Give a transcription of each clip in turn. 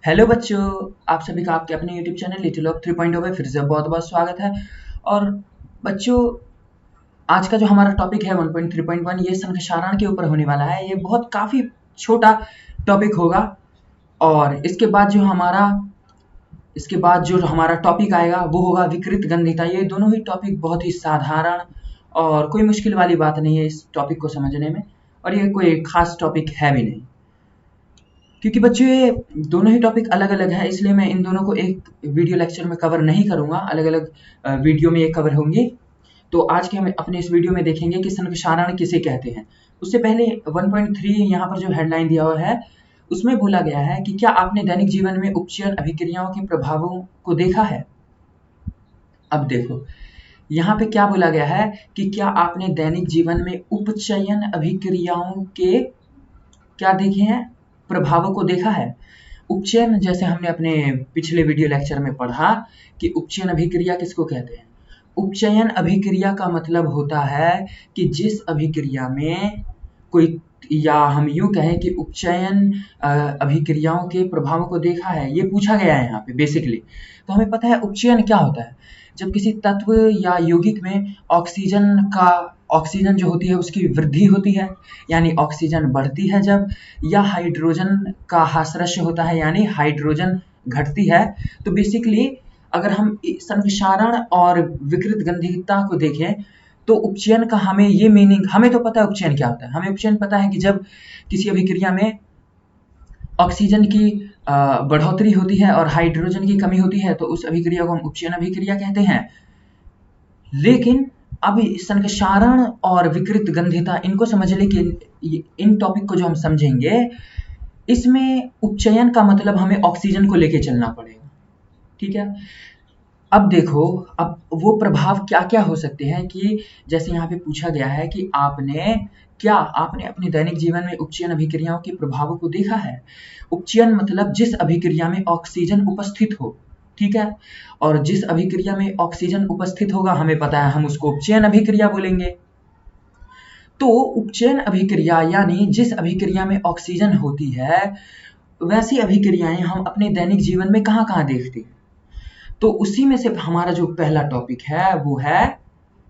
Hello बच्चों, आप सभी का आपके अपने यूट्यूब चैनल लिटिल ऑफ 3.0 में फिर से बहुत बहुत स्वागत है। और बच्चों, आज का जो हमारा टॉपिक है 1.3.1 ये संक्षारण के ऊपर होने वाला है। ये बहुत काफ़ी छोटा टॉपिक होगा। और इसके बाद जो हमारा टॉपिक आएगा वो होगा विकृत गंधिता। ये दोनों ही टॉपिक बहुत ही साधारण और कोई मुश्किल वाली बात नहीं है इस टॉपिक को समझने में, और ये कोई खास टॉपिक है भी नहीं, क्योंकि बच्चों ये दोनों ही टॉपिक अलग अलग है, इसलिए मैं इन दोनों को एक वीडियो लेक्चर में कवर नहीं करूंगा। अलग अलग वीडियो में ये कवर होंगे। तो आज के हम अपने इस वीडियो में देखेंगे कि संक्षारण किसे कहते हैं। उससे पहले 1.3 यहाँ पर जो हेडलाइन दिया हुआ है उसमें बोला गया है कि क्या आपने दैनिक जीवन में उपचयन अभिक्रियाओं के प्रभावों को देखा है। अब देखो यहाँ पे क्या बोला गया है कि क्या आपने दैनिक जीवन में उपचयन अभिक्रियाओं के क्या देखे हैं, प्रभावों को देखा है। उपचयन, जैसे हमने अपने पिछले वीडियो लेक्चर में पढ़ा कि उपचयन अभिक्रिया किसको कहते हैं। उपचयन अभिक्रिया का मतलब होता है कि जिस अभिक्रिया में कोई, या हम यूं कहें कि उपचयन अभिक्रियाओं के प्रभावों को देखा है, ये पूछा गया है यहाँ पे बेसिकली। तो हमें पता है उपचयन क्या होता है। जब किसी तत्व या यौगिक में ऑक्सीजन जो होती है उसकी वृद्धि होती है, यानी ऑक्सीजन बढ़ती है जब, या हाइड्रोजन का ह्रास होता है यानी हाइड्रोजन घटती है। तो बेसिकली अगर हम संक्षारण और विकृत गंधिता को देखें तो उपचयन का हमें ये मीनिंग, हमें तो पता है उपचयन क्या होता है। हमें उपचयन पता है कि जब किसी अभिक्रिया में ऑक्सीजन की बढ़ोतरी होती है और हाइड्रोजन की कमी होती है तो उस अभिक्रिया को हम उपचयन अभिक्रिया कहते हैं। लेकिन अब संक्षारण और विकृत गंधिता, इनको समझने के इन टॉपिक को जो हम समझेंगे, इसमें उपचयन का मतलब हमें ऑक्सीजन को लेके चलना पड़ेगा, ठीक है। अब देखो, अब वो प्रभाव क्या क्या हो सकते हैं कि जैसे यहाँ पे पूछा गया है कि आपने अपने दैनिक जीवन में उपचयन अभिक्रियाओं के प्रभावों को देखा है। उपचयन मतलब जिस अभिक्रिया में ऑक्सीजन उपस्थित हो, ठीक है। और जिस अभिक्रिया में ऑक्सीजन उपस्थित होगा हमें पता है हम उसको उपचयन अभिक्रिया बोलेंगे। तो उपचयन अभिक्रिया यानी जिस अभिक्रिया में ऑक्सीजन होती है, वैसी अभिक्रियाएं हम अपने दैनिक जीवन में कहाँ कहाँ देखते हैं। तो उसी में से हमारा जो पहला टॉपिक है वो है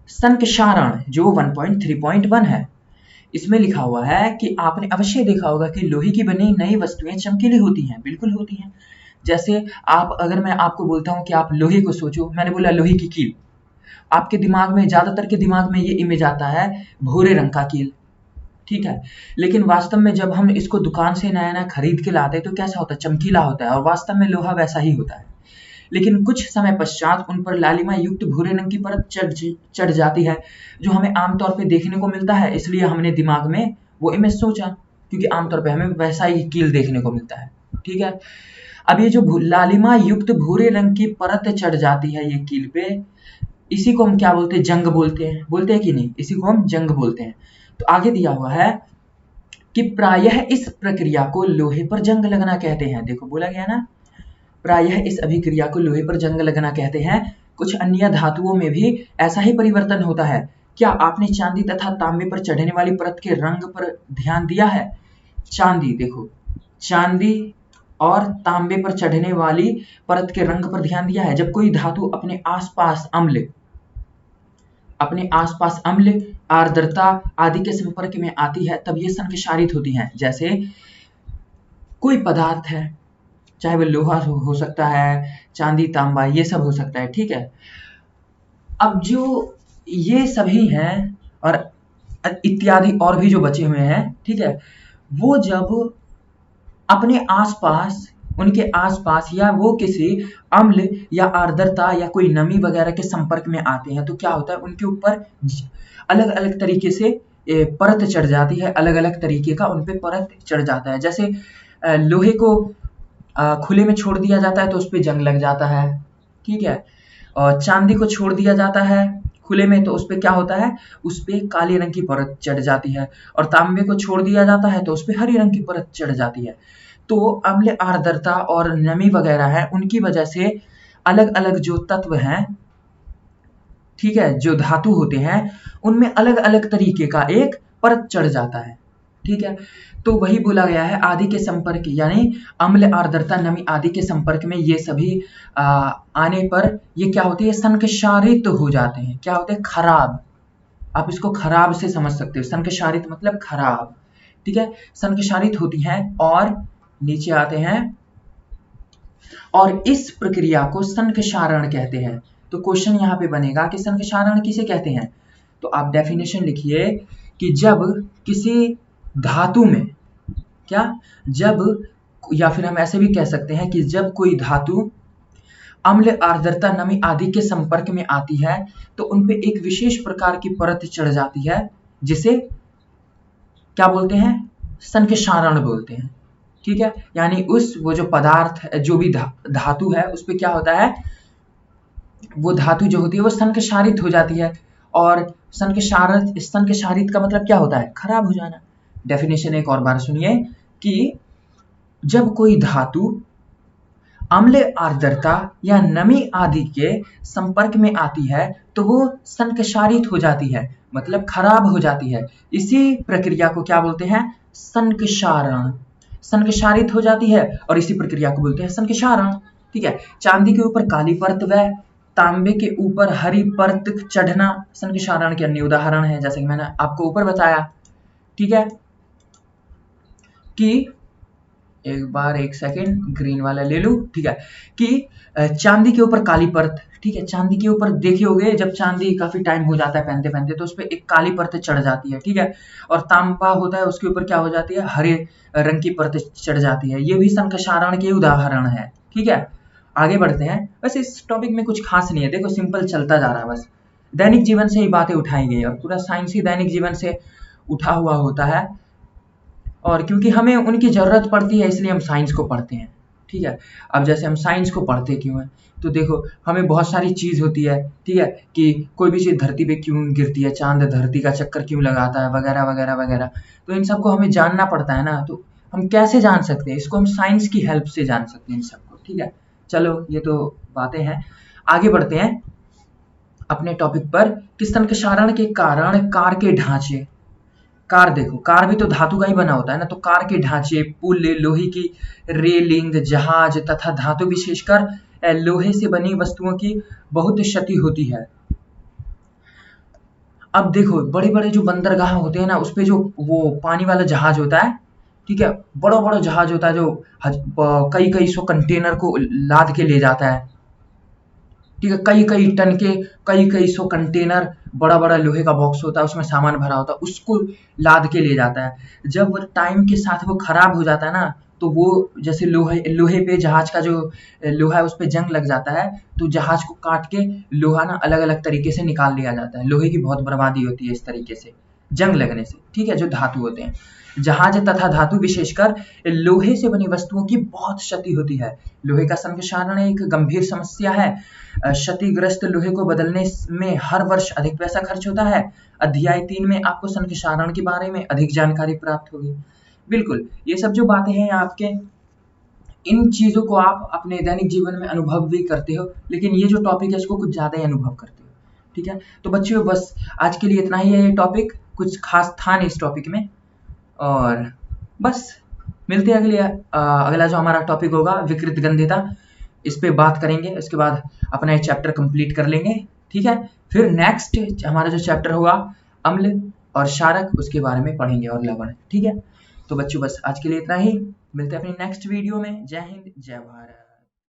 संक्षारण, जो 1.3.1 है। इसमें लिखा हुआ है कि आपने अवश्य देखा होगा कि लोहे की बनी नई वस्तुएं चमकीली होती हैं, बिल्कुल होती हैं। जैसे अगर मैं आपको बोलता हूं कि आप लोहे को सोचो, मैंने बोला लोहे की कील, आपके दिमाग में, ज्यादातर के दिमाग में ये इमेज आता है भूरे रंग का कील, ठीक है। लेकिन वास्तव में जब हम इसको दुकान से नया नया खरीद के लाते हैं तो कैसा होता है, चमकीला होता है, और वास्तव में लोहा वैसा ही होता है। लेकिन कुछ समय पश्चात उन पर लालिमा युक्त भूरे रंग की परत चढ़ जाती है, जो हमें आमतौर पे देखने को मिलता है। इसलिए हमने दिमाग में वो इमेज सोचा, क्योंकि आमतौर पे हमें वैसा ही कील देखने को मिलता है, ठीक है। अब ये जो लालिमा युक्त भूरे रंग की परत चढ़ जाती है ये कील पे, इसी को हम क्या बोलते हैं, जंग बोलते हैं कि नहीं, इसी को हम जंग बोलते हैं। तो आगे दिया हुआ है कि प्रायः इस प्रक्रिया को लोहे पर जंग लगना कहते हैं। देखो बोला गया ना, प्रायः इस अभिक्रिया को लोहे पर जंग लगना कहते हैं। कुछ अन्य धातुओं में भी ऐसा ही परिवर्तन होता है। क्या आपने चांदी तथा तांबे पर चढ़ने वाली परत के रंग पर ध्यान दिया है। चांदी, देखो चांदी और तांबे पर चढ़ने वाली परत के रंग पर ध्यान दिया है। जब कोई धातु अपने आसपास अम्ल, आर्द्रता आदि के संपर्क में आती है तब ये संक्षारित होती हैं। जैसे कोई पदार्थ है, चाहे वो लोहा हो सकता है, चांदी तांबा, ये सब हो सकता है, ठीक है। अब जो ये सभी हैं और इत्यादि और भी जो बचे हुए हैं, ठीक है, वो जब अपने आसपास, उनके आसपास, या वो किसी अम्ल या आर्द्रता या कोई नमी वगैरह के संपर्क में आते हैं तो क्या होता है, उनके ऊपर अलग अलग तरीके से परत चढ़ जाती है, अलग अलग तरीके का उन पे परत चढ़ जाता है। जैसे लोहे को खुले में छोड़ दिया जाता है तो उस पर जंग लग जाता है, ठीक है। और चांदी को छोड़ दिया जाता है खुले में तो उस पर क्या होता है, उस पर काले रंग की परत चढ़ जाती है। और तांबे को छोड़ दिया जाता है तो उस पर हरी रंग की परत चढ़ जाती है। तो अम्ल, आर्द्रता और नमी वगैरह है, उनकी वजह से अलग अलग जो तत्व हैं, ठीक है, जो धातु होते हैं, उनमें अलग अलग तरीके का एक परत चढ़ जाता है, ठीक है। तो वही बोला गया है आदि के संपर्क, यानी अम्ल, आर्द्रता, नमी आदि के संपर्क में ये सभी आने पर ये क्या होती है, संक्षारित हो जाते हैं। क्या होते हैं, खराब। आप इसको खराब से समझ सकते हो, संक्षारित मतलब खराब, ठीक है। संक्षारित होती हैं और नीचे आते हैं, और इस प्रक्रिया को संक्षारण कहते हैं। तो क्वेश्चन यहाँ पे बनेगा कि संक्षारण किसे कहते हैं। तो आप डेफिनेशन लिखिए कि जब किसी धातु में, क्या, जब, या फिर हम ऐसे भी कह सकते हैं कि जब कोई धातु अम्ल, आर्द्रता, नमी आदि के संपर्क में आती है तो उन पे एक विशेष प्रकार की परत चढ़ जाती है, जिसे क्या बोलते हैं, संक्षारण बोलते हैं, ठीक है। यानी वो जो पदार्थ, जो भी धातु है, उस पे क्या होता है, वो धातु जो होती है वो संक्षारित हो जाती है। और संक्षारित का मतलब क्या होता है, खराब हो जाना। डेफिनेशन एक और बार सुनिए कि जब कोई धातु अम्ल, आर्द्रता या नमी आदि के संपर्क में आती है तो वो संक्षारित हो जाती है, मतलब खराब हो जाती है। इसी प्रक्रिया को क्या बोलते हैं, संक्षारण। संक्षारित हो जाती है और इसी प्रक्रिया को बोलते हैं संक्षारण, ठीक है। चांदी के ऊपर काली परत व तांबे के ऊपर हरी परत चढ़ना संक्षारण के अन्य उदाहरण है, जैसे कि मैंने आपको ऊपर बताया, ठीक है। कि एक बार, एक सेकेंड, ग्रीन वाला ले लूं, ठीक है। कि चांदी के ऊपर काली परत, ठीक है। चांदी के ऊपर देखे होगे, जब चांदी काफी टाइम हो जाता है पहनते पहनते तो उस पर एक काली परत चढ़ जाती है, ठीक है। और तांबा होता है, उसके ऊपर क्या हो जाती है, हरे रंग की परत चढ़ जाती है। ये भी संक्षारण के उदाहरण है, ठीक है। आगे बढ़ते हैं। बस इस टॉपिक में कुछ खास नहीं है, देखो सिंपल चलता जा रहा है, बस दैनिक जीवन से ही बातें उठाई गई, और पूरा साइंस ही दैनिक जीवन से उठा हुआ होता है। और क्योंकि हमें उनकी जरूरत पड़ती है इसलिए हम साइंस को पढ़ते हैं, ठीक है। अब जैसे हम साइंस को पढ़ते क्यों हैं, तो देखो हमें बहुत सारी चीज होती है, ठीक है, कि कोई भी चीज धरती पे क्यों गिरती है, चांद धरती का चक्कर क्यों लगाता है, वगैरह वगैरह वगैरह। तो इन सबको हमें जानना पड़ता है ना, तो हम कैसे जान सकते हैं इसको, हम साइंस की हेल्प से जान सकते हैं इन सबको, ठीक है। चलो ये तो बातें हैं, आगे बढ़ते हैं अपने टॉपिक पर कि संक्षारण के कारण कार के ढांचे। कार देखो, कार भी तो धातु का ही बना होता है ना, तो कार के ढांचे, पुल, लोहे की रेलिंग, जहाज तथा धातु विशेषकर लोहे से बनी वस्तुओं की बहुत क्षति होती है। अब देखो बड़े बड़े जो बंदरगाह होते हैं ना, उस पे जो वो पानी वाला जहाज होता है, ठीक है, बड़ा बड़ा जहाज होता है जो कई कई सौ कंटेनर को लाद के ले जाता है, ठीक है। कई कई टन के, कई कई सौ कंटेनर, बड़ा बड़ा लोहे का बॉक्स होता है, उसमें सामान भरा होता है, उसको लाद के ले जाता है। जब वो टाइम के साथ वो खराब हो जाता है ना, तो वो जैसे लोहे पे जहाज का जो लोहा है उस पे जंग लग जाता है, तो जहाज को काट के लोहा ना अलग अलग तरीके से निकाल लिया जाता है। लोहे की बहुत बर्बादी होती है इस तरीके से, जंग लगने से, ठीक है, जो धातु होते हैं। जहाज तथा धातु विशेषकर लोहे से बनी वस्तुओं की बहुत क्षति होती है। लोहे का संक्षारण एक गंभीर समस्या है। क्षतिग्रस्त लोहे को बदलने में हर वर्ष अधिक पैसा खर्च होता है। अध्याय 3 में आपको संक्षारण के बारे में अधिक जानकारी प्राप्त होगी। बिल्कुल, ये सब जो बातें हैं आपके, इन चीजों को आप अपने दैनिक जीवन में अनुभव भी करते हो, लेकिन ये जो टॉपिक है इसको कुछ ज्यादा ही अनुभव करते हो, ठीक है। तो बच्चों बस आज के लिए इतना ही है, ये टॉपिक कुछ खास था नहीं इस टॉपिक में, और बस मिलते हैं अगला जो हमारा टॉपिक होगा विकृत गंध्यता, इस पे बात करेंगे, उसके बाद अपना ये चैप्टर कंप्लीट कर लेंगे, ठीक है। फिर नेक्स्ट हमारा जो चैप्टर होगा अम्ल और क्षारक, उसके बारे में पढ़ेंगे, और लवण, ठीक है। तो बच्चों बस आज के लिए इतना ही, मिलते हैं अपनी नेक्स्ट वीडियो में। जय हिंद, जय भारत।